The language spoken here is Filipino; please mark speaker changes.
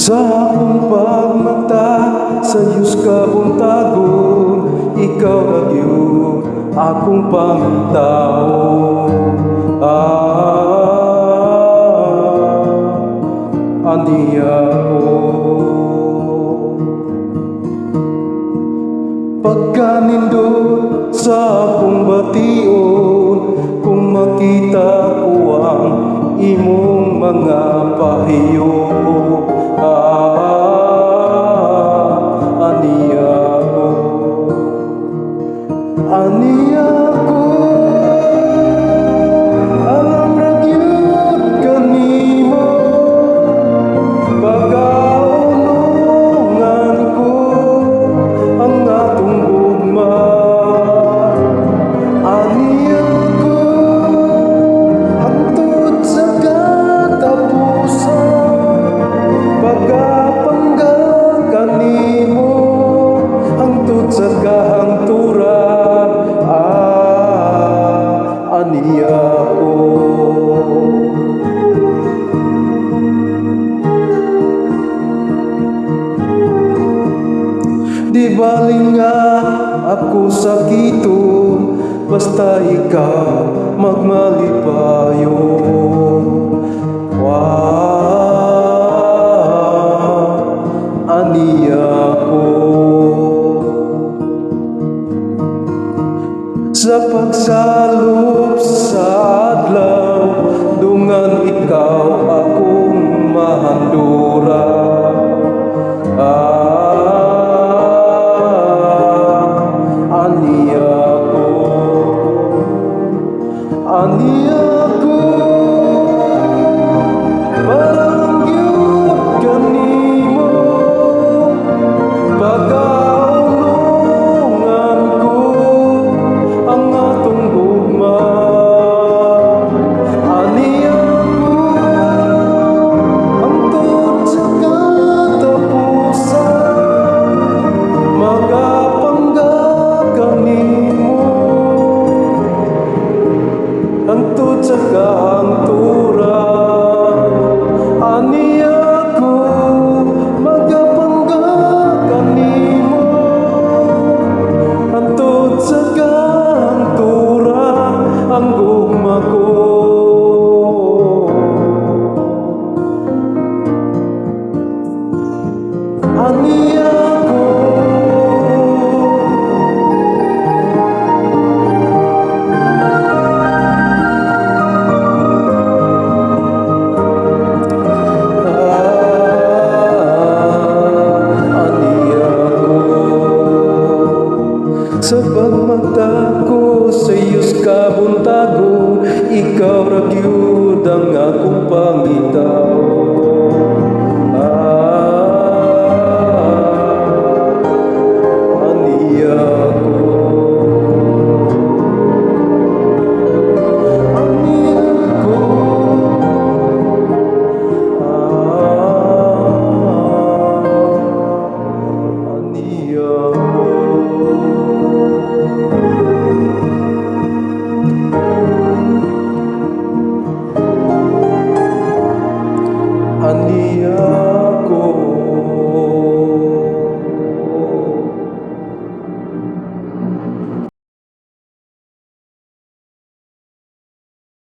Speaker 1: Sa akong pagmata, sa Diyos ka buntagon, ikaw na Diyos, akong pangitaon. Ani ako. Pagkanindot sa akong bation, kung makita ko ang imong mga pahiyo. Ani ako. Ani ako. Alam ra gyud kanimo, pagkaunungan ko ang atong ugma. Ani ako. Hangtod sa katapusan, pagkapanggang kanimo, hangtod sa kahangturan. Ani ako. Di baling nga ako sakiton, basta ikaw magmalipayo. Ani ako. Sa pagsalop sa adlaw, dungan ikaw akong mahandura. Ani ako. Ani ako. Parang gyud kanimo, pagkaunungan ko ang atong ugma. Ani ako. Hangtod sa katapusan, magapangga kanimo, hangtod sa kahangturan. Ani ako. Magapangga kanimo, hangtod sa kahangturan ang gugma ko. Ani ako. Sa pagmata ko, sa Diyos ka buntagon, ikaw ra gyud ang akong pangitaon.